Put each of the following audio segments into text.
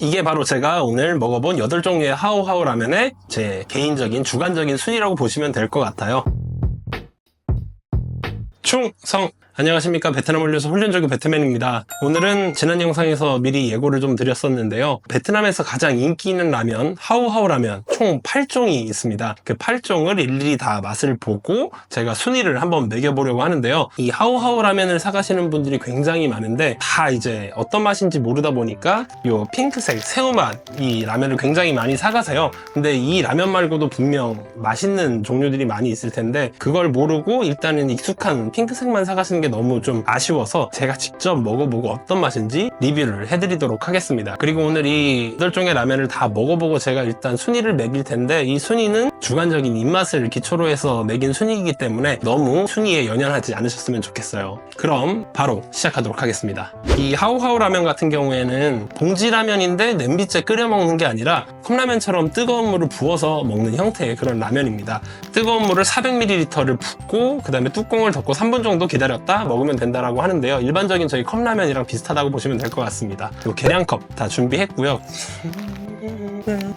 이게 바로 제가 오늘 먹어본 8종류의 하오하오 라면의 제 개인적인 주관적인 순위라고 보시면 될 것 같아요. 충성! 안녕하십니까, 베트남 훈련소 훈련조교 배트맨입니다. 오늘은 지난 영상에서 미리 예고를 좀 드렸었는데요. 베트남에서 가장 인기 있는 라면, 하오하오 라면 총 8종이 있습니다. 그 8종을 일일이 다 맛을 보고 제가 순위를 한번 매겨보려고 하는데요. 이 하오하오 라면을 사가시는 분들이 굉장히 많은데 다 이제 어떤 맛인지 모르다 보니까 요 핑크색 새우맛 이 라면을 굉장히 많이 사가세요. 근데 이 라면 말고도 분명 맛있는 종류들이 많이 있을 텐데 그걸 모르고 일단은 익숙한 핑크색만 사가시는 게 너무 좀 아쉬워서 제가 직접 먹어보고 어떤 맛인지 리뷰를 해드리도록 하겠습니다. 그리고 오늘 이 8종의 라면을 다 먹어보고 제가 일단 순위를 매길 텐데 이 순위는 주관적인 입맛을 기초로 해서 매긴 순위이기 때문에 너무 순위에 연연하지 않으셨으면 좋겠어요. 그럼 바로 시작하도록 하겠습니다. 이 하오하오 라면 같은 경우에는 봉지 라면인데 냄비째 끓여 먹는 게 아니라 컵라면처럼 뜨거운 물을 부어서 먹는 형태의 그런 라면입니다. 뜨거운 물을 400ml를 붓고 그 다음에 뚜껑을 덮고 3분 정도 기다렸다 먹으면 된다라고 하는데요. 일반적인 저희 컵라면이랑 비슷하다고 보시면 될 것 같습니다. 요 계량컵 다 준비했고요.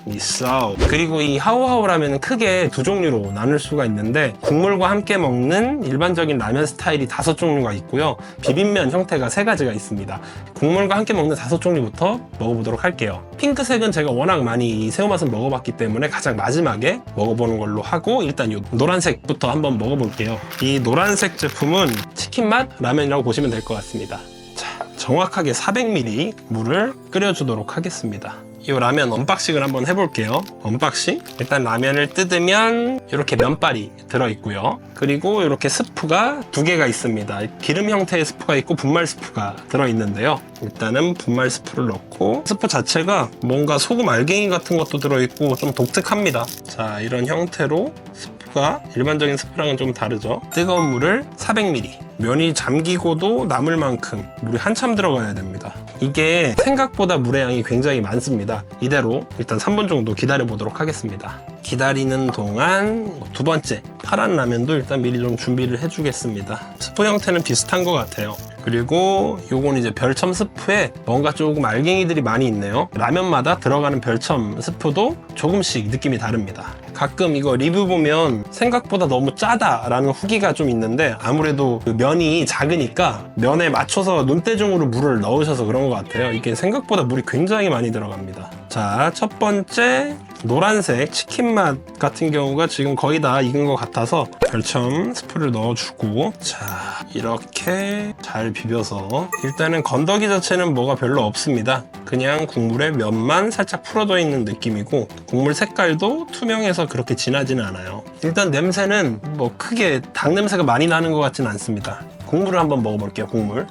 있어. 그리고 이 하오하오 라면은 크게 두 종류로 나눌 수가 있는데 국물과 함께 먹는 일반적인 라면 스타일이 5종류가 있고요. 비빔면 형태가 3가지가 있습니다. 국물과 함께 먹는 5종류부터 먹어보도록 할게요. 핑크색은 제가 워낙 많이 이 새우맛을 먹어봤기 때문에 가장 마지막에 먹어보는 걸로 하고 일단 이 노란색부터 한번 먹어볼게요. 이 노란색 제품은 치킨맛 라면이라고 보시면 될 것 같습니다. 자, 정확하게 400ml 물을 끓여주도록 하겠습니다. 이 라면 언박싱을 한번 해볼게요. 언박싱. 일단 라면을 뜯으면 이렇게 면발이 들어있고요. 그리고 이렇게 스프가 2개가 있습니다. 기름 형태의 스프가 있고 분말 스프가 들어있는데요. 일단은 분말 스프를 넣고 스프 자체가 뭔가 소금 알갱이 같은 것도 들어있고 좀 독특합니다. 자, 이런 형태로 스프가 일반적인 스프랑은 좀 다르죠. 뜨거운 물을 400ml. 면이 잠기고도 남을 만큼 물이 한참 들어가야 됩니다. 이게 생각보다 물의 양이 굉장히 많습니다. 이대로 일단 3분 정도 기다려 보도록 하겠습니다. 기다리는 동안 두 번째 파란 라면도 일단 미리 좀 준비를 해주겠습니다. 스프 형태는 비슷한 것 같아요. 그리고 요건 이제 별첨 스프에 뭔가 조금 알갱이들이 많이 있네요. 라면마다 들어가는 별첨 스프도 조금씩 느낌이 다릅니다. 가끔 이거 리뷰 보면 생각보다 너무 짜다라는 후기가 좀 있는데 아무래도 그 면이 작으니까 면에 맞춰서 눈대중으로 물을 넣으셔서 그런 것 같아요. 이게 생각보다 물이 굉장히 많이 들어갑니다. 자, 첫 번째 노란색 치킨 맛 같은 경우가 지금 거의 다 익은 것 같아서 별첨 스프를 넣어주고 자, 이렇게 잘 비벼서 일단은 건더기 자체는 뭐가 별로 없습니다. 그냥 국물에 면만 살짝 풀어져 있는 느낌이고 국물 색깔도 투명해서 그렇게 진하지는 않아요. 일단 냄새는 뭐 크게 닭 냄새가 많이 나는 것 같지는 않습니다. 국물을 한번 먹어볼게요. 국물.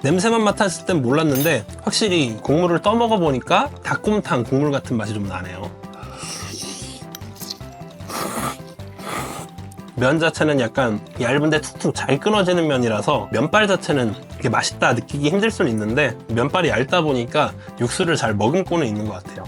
냄새만 맡았을 땐 몰랐는데 확실히 국물을 떠먹어 보니까 닭곰탕 국물 같은 맛이 좀 나네요. 면 자체는 약간 얇은데 툭툭 잘 끊어지는 면이라서 면발 자체는 이렇게 맛있다 느끼기 힘들 수는 있는데 면발이 얇다 보니까 육수를 잘 머금고는 있는 것 같아요.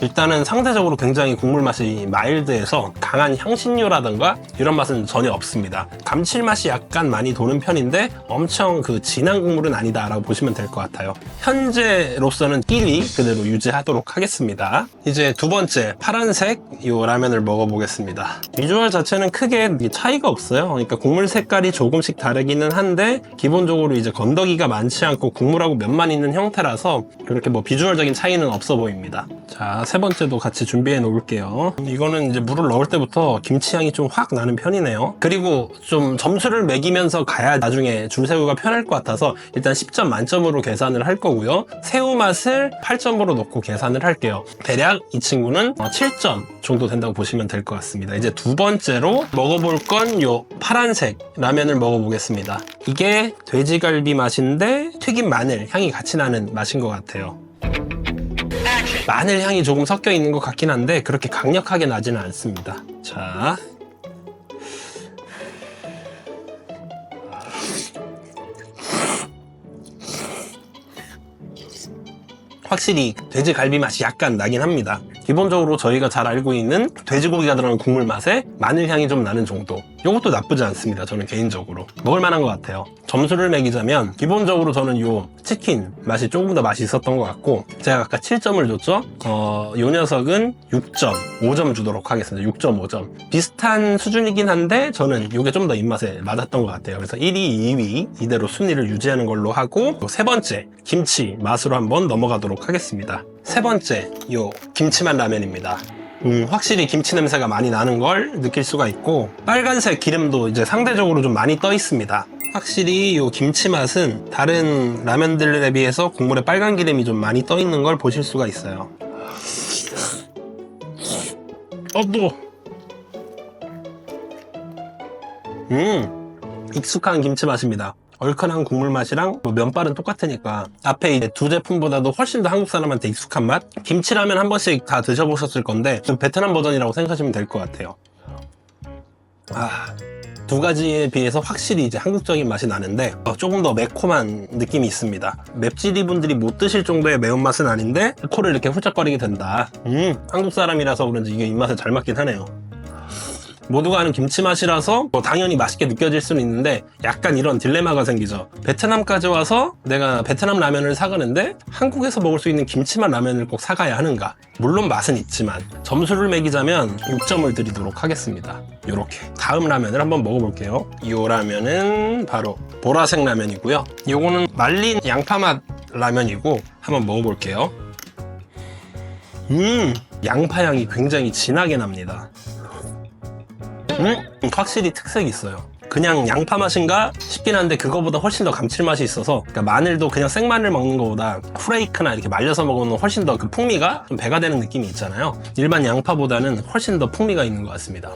일단은 상대적으로 굉장히 국물 맛이 마일드해서 강한 향신료라든가 이런 맛은 전혀 없습니다. 감칠맛이 약간 많이 도는 편인데 엄청 그 진한 국물은 아니다 라고 보시면 될 것 같아요. 현재로서는 1위 그대로 유지하도록 하겠습니다. 이제 두 번째 파란색 이 라면을 먹어보겠습니다. 비주얼 자체는 크게 차이가 없어요. 그러니까 국물 색깔이 조금씩 다르기는 한데 기본적으로 이제 건더기가 많지 않고 국물하고 면만 있는 형태라서 그렇게 뭐 비주얼적인 차이는 없어 보입니다. 자, 세 번째도 같이 준비해 놓을게요. 이거는 이제 물을 넣을 때부터 김치향이 좀 확 나는 편이네요. 그리고 좀 점수를 매기면서 가야 나중에 줄새우가 편할 것 같아서 일단 10점 만점으로 계산을 할 거고요. 새우 맛을 8점으로 놓고 계산을 할게요. 대략 이 친구는 7점 정도 된다고 보시면 될 것 같습니다. 이제 두 번째로 먹어볼 건 요 파란색 라면을 먹어보겠습니다. 이게 돼지갈비 맛인데 튀김 마늘 향이 같이 나는 맛인 것 같아요. 마늘 향이 조금 섞여 있는 것 같긴 한데 그렇게 강력하게 나지는 않습니다. 자, 확실히 돼지갈비 맛이 약간 나긴 합니다. 기본적으로 저희가 잘 알고 있는 돼지고기가 들어간 국물 맛에 마늘 향이 좀 나는 정도. 이것도 나쁘지 않습니다. 저는 개인적으로 먹을 만한 것 같아요. 점수를 매기자면 기본적으로 저는 요 치킨 맛이 조금 더 맛이 있었던 것 같고, 제가 아까 7점을 줬죠. 요 녀석은 6.5점 주도록 하겠습니다. 6.5점. 비슷한 수준이긴 한데 저는 이게 좀 더 입맛에 맞았던 것 같아요. 그래서 1위, 2위 이대로 순위를 유지하는 걸로 하고, 세 번째 김치 맛으로 한번 넘어가도록 하겠습니다. 세 번째 요 김치맛 라면입니다. 확실히 김치 냄새가 많이 나는 걸 느낄 수가 있고, 빨간색 기름도 이제 상대적으로 좀 많이 떠 있습니다. 확실히 이 김치 맛은 다른 라면들에 비해서 국물에 빨간 기름이 좀 많이 떠 있는 걸 보실 수가 있어요. 또 익숙한 김치 맛입니다. 얼큰한 국물 맛이랑 면발은 똑같으니까 앞에 이제 두 제품보다도 훨씬 더 한국 사람한테 익숙한 맛? 김치라면 한 번씩 다 드셔보셨을 건데 베트남 버전이라고 생각하시면 될 것 같아요. 두 가지에 비해서 확실히 이제 한국적인 맛이 나는데 조금 더 매콤한 느낌이 있습니다. 맵찔이 분들이 못 드실 정도의 매운맛은 아닌데 코를 이렇게 훌쩍거리게 된다. 한국 사람이라서 그런지 이게 입맛에 잘 맞긴 하네요. 모두가 아는 김치 맛이라서 당연히 맛있게 느껴질 수는 있는데 약간 이런 딜레마가 생기죠. 베트남까지 와서 내가 베트남 라면을 사가는데 한국에서 먹을 수 있는 김치맛 라면을 꼭 사가야 하는가? 물론 맛은 있지만 점수를 매기자면 6점을 드리도록 하겠습니다. 요렇게 다음 라면을 한번 먹어볼게요. 이 라면은 바로 보라색 라면이고요. 요거는 말린 양파맛 라면이고 한번 먹어볼게요. 양파향이 굉장히 진하게 납니다. 확실히 특색이 있어요. 그냥 양파 맛인가 싶긴 한데 그거보다 훨씬 더 감칠맛이 있어서, 그러니까 마늘도 그냥 생마늘 먹는 것보다 후레이크나 이렇게 말려서 먹으면 훨씬 더 그 풍미가 좀 배가 되는 느낌이 있잖아요. 일반 양파보다는 훨씬 더 풍미가 있는 것 같습니다.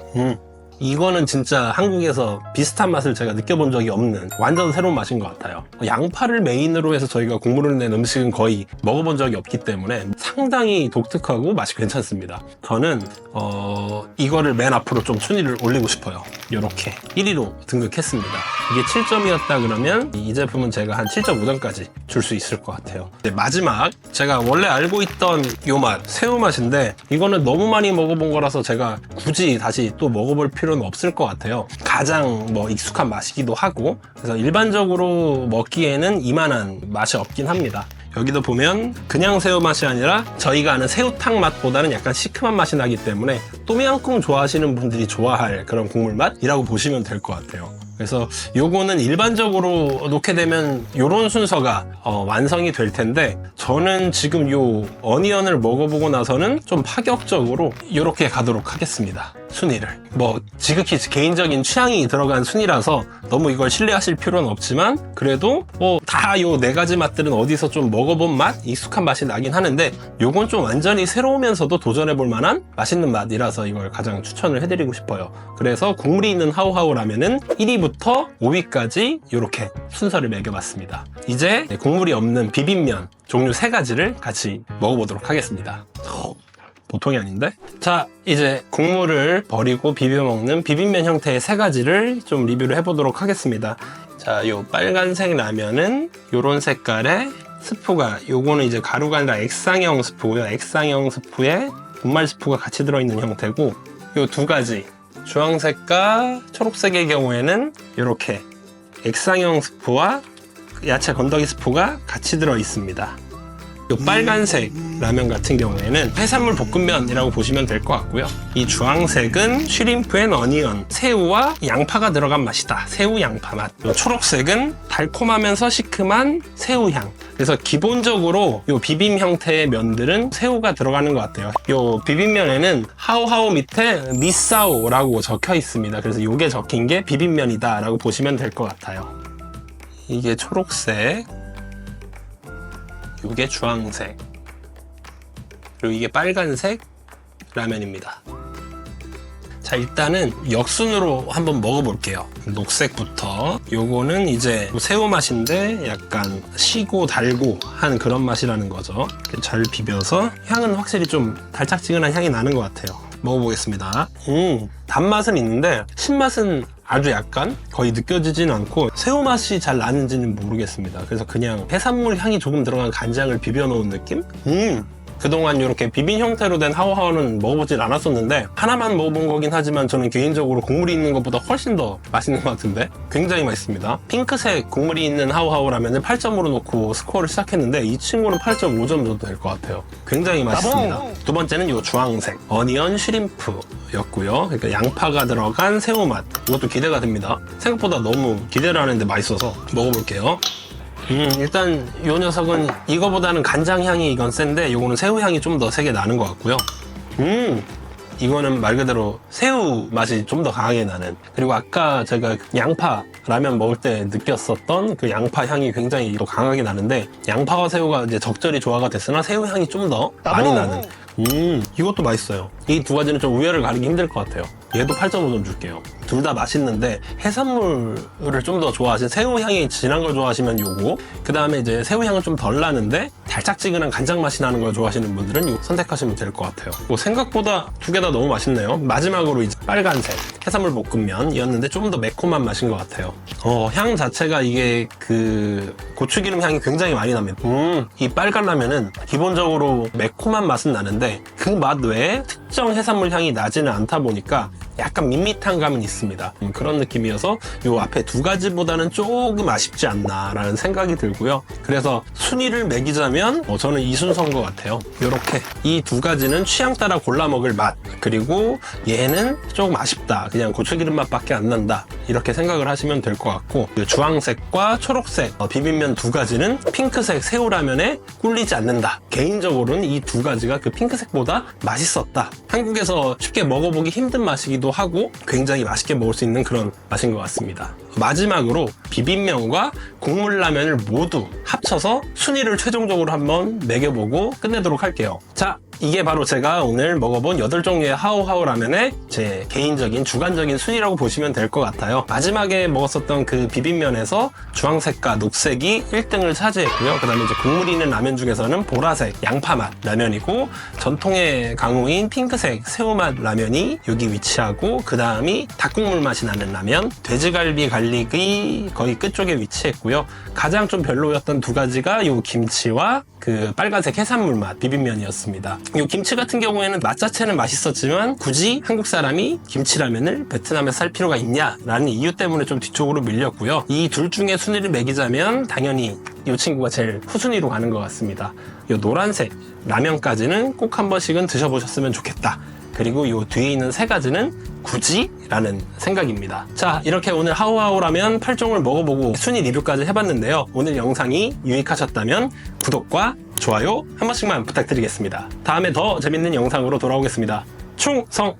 이거는 진짜 한국에서 비슷한 맛을 제가 느껴본 적이 없는 완전 새로운 맛인 것 같아요. 양파를 메인으로 해서 저희가 국물을 낸 음식은 거의 먹어본 적이 없기 때문에 상당히 독특하고 맛이 괜찮습니다. 저는 이거를 맨 앞으로 좀 순위를 올리고 싶어요. 이렇게 1위로 등극했습니다. 이게 7점이었다 그러면 이 제품은 제가 한 7.5점까지 줄 수 있을 것 같아요. 마지막 제가 원래 알고 있던 요 맛, 새우 맛인데 이거는 너무 많이 먹어본 거라서 제가 굳이 다시 또 먹어볼 필요는 없을 것 같아요. 가장 익숙한 맛이기도 하고, 그래서 일반적으로 먹기에는 이만한 맛이 없긴 합니다. 여기도 보면 그냥 새우 맛이 아니라 저희가 아는 새우탕 맛보다는 약간 시큼한 맛이 나기 때문에 또미앙꿍 좋아하시는 분들이 좋아할 그런 국물 맛이라고 보시면 될 것 같아요. 그래서 요거는 일반적으로 놓게 되면 요런 순서가 완성이 될 텐데, 저는 지금 요 어니언을 먹어보고 나서는 좀 파격적으로 요렇게 가도록 하겠습니다. 순위를 지극히 개인적인 취향이 들어간 순위라서 너무 이걸 신뢰하실 필요는 없지만, 그래도 다 요 네 가지 맛들은 어디서 좀 먹어본 맛, 익숙한 맛이 나긴 하는데 요건 좀 완전히 새로우면서도 도전해볼 만한 맛있는 맛이라서 이걸 가장 추천을 해드리고 싶어요. 그래서 국물이 있는 하오하오 라면은 1위부터 5위까지 이렇게 순서를 매겨봤습니다. 이제 국물이 없는 비빔면 종류 3가지를 같이 먹어보도록 하겠습니다. 보통이 아닌데? 자, 이제 국물을 버리고 비벼 먹는 비빔면 형태의 3가지를 좀 리뷰를 해보도록 하겠습니다. 자, 요 빨간색 라면은 요런 색깔의 스프가, 요거는 이제 가루가 아니라 액상형 스프고요. 액상형 스프에 분말 스프가 같이 들어있는 형태고, 요 2가지 주황색과 초록색의 경우에는 이렇게 액상형 스프와 야채 건더기 스프가 같이 들어 있습니다. 이 빨간색 라면 같은 경우에는 해산물 볶음면이라고 보시면 될 것 같고요. 이 주황색은 쉬림프 앤 어니언, 새우와 양파가 들어간 맛이다. 새우 양파 맛. 이 초록색은 달콤하면서 시큼한 새우향. 그래서 기본적으로 이 비빔 형태의 면들은 새우가 들어가는 것 같아요. 이 비빔면에는 하오하오 밑에 미사오라고 적혀 있습니다. 그래서 이게 적힌 게 비빔면이다 라고 보시면 될 것 같아요. 이게 초록색, 이게 주황색, 그리고 이게 빨간색 라면입니다. 자, 일단은 역순으로 한번 먹어볼게요. 녹색부터. 요거는 이제 새우 맛인데 약간 시고 달고 한 그런 맛이라는 거죠. 잘 비벼서 향은 확실히 좀 달짝지근한 향이 나는 것 같아요. 먹어보겠습니다. 단맛은 있는데 신맛은 아주 약간 거의 느껴지진 않고 새우 맛이 잘 나는지는 모르겠습니다. 그래서 그냥 해산물 향이 조금 들어간 간장을 비벼 놓은 느낌? 그동안 이렇게 비빔 형태로 된 하오하오는 먹어보질 않았었는데 하나만 먹어본 거긴 하지만 저는 개인적으로 국물이 있는 것보다 훨씬 더 맛있는 것 같은데 굉장히 맛있습니다. 핑크색 국물이 있는 하오하오 라면을 8점으로 놓고 스코어를 시작했는데 이 친구는 8.5점 정도 될 것 같아요. 굉장히 맛있습니다. 두 번째는 이 주황색 어니언 슈림프였고요. 그러니까 양파가 들어간 새우맛. 이것도 기대가 됩니다. 생각보다 너무 기대를 하는데 맛있어서 먹어볼게요. 일단 이 녀석은 이거보다는 간장 향이 이건 센데 이거는 새우 향이 좀 더 세게 나는 것 같고요. 이거는 말 그대로 새우 맛이 좀 더 강하게 나는. 그리고 아까 제가 양파 라면 먹을 때 느꼈었던 그 양파 향이 굉장히 또 강하게 나는데 양파와 새우가 이제 적절히 조화가 됐으나 새우 향이 좀 더 많이 나는. 이것도 맛있어요. 이 두 가지는 좀 우열을 가리기 힘들 것 같아요. 얘도 8.5점 줄게요. 둘 다 맛있는데 해산물을 좀 더 좋아하시는, 새우 향이 진한 걸 좋아하시면 요거, 그 다음에 이제 새우 향은 좀 덜 나는데 달짝지근한 간장 맛이 나는 걸 좋아하시는 분들은 이거 선택하시면 될 것 같아요. 뭐 생각보다 두 개 다 너무 맛있네요. 마지막으로 이제 빨간색 해산물 볶음면이었는데 좀 더 매콤한 맛인 것 같아요. 향 자체가 이게 그 고추기름 향이 굉장히 많이 납니다. 이 빨간 라면은 기본적으로 매콤한 맛은 나는데 그 맛 외에 특정 해산물 향이 나지는 않다 보니까 약간 밋밋한 감은 있습니다. 그런 느낌이어서 요 앞에 두 가지보다는 조금 아쉽지 않나라는 생각이 들고요. 그래서 순위를 매기자면 저는 이 순서인 것 같아요. 요렇게 이 두 가지는 취향 따라 골라 먹을 맛, 그리고 얘는 조금 아쉽다, 그냥 고추기름 맛밖에 안 난다, 이렇게 생각을 하시면 될 것 같고, 주황색과 초록색 비빔면 두 가지는 핑크색 새우라면에 꿀리지 않는다. 개인적으로는 이 두 가지가 그 핑크색보다 맛있었다. 한국에서 쉽게 먹어보기 힘든 맛이기도 하고 굉장히 맛있게 먹을 수 있는 그런 맛인 것 같습니다. 마지막으로 비빔면과 국물라면을 모두 합쳐서 순위를 최종적으로 한번 매겨보고 끝내도록 할게요. 자, 이게 바로 제가 오늘 먹어본 8종류의 하오하오 라면의 제 개인적인 주관적인 순위라고 보시면 될 것 같아요. 마지막에 먹었었던 그 비빔면에서 주황색과 녹색이 1등을 차지했고요. 그 다음에 이제 국물이 있는 라면 중에서는 보라색 양파맛 라면이고, 전통의 강호인 핑크색 새우맛 라면이 여기 위치하고, 그 다음이 닭국물 맛이 나는 라면, 돼지갈비 갈릭이 거의 끝쪽에 위치했고요. 가장 좀 별로였던 두 가지가 요 김치와 그 빨간색 해산물 맛 비빔면이었습니다. 이 김치 같은 경우에는 맛 자체는 맛있었지만 굳이 한국 사람이 김치라면을 베트남에서 살 필요가 있냐라는 이유 때문에 좀 뒤쪽으로 밀렸고요. 이 둘 중에 순위를 매기자면 당연히 이 친구가 제일 후순위로 가는 것 같습니다. 이 노란색 라면까지는 꼭 한 번씩은 드셔보셨으면 좋겠다. 그리고 이 뒤에 있는 세 가지는 굳이? 라는 생각입니다. 자, 이렇게 오늘 하오하오 라면 8종을 먹어보고 순위 리뷰까지 해봤는데요. 오늘 영상이 유익하셨다면 구독과 좋아요 한 번씩만 부탁드리겠습니다. 다음에 더 재밌는 영상으로 돌아오겠습니다. 충성!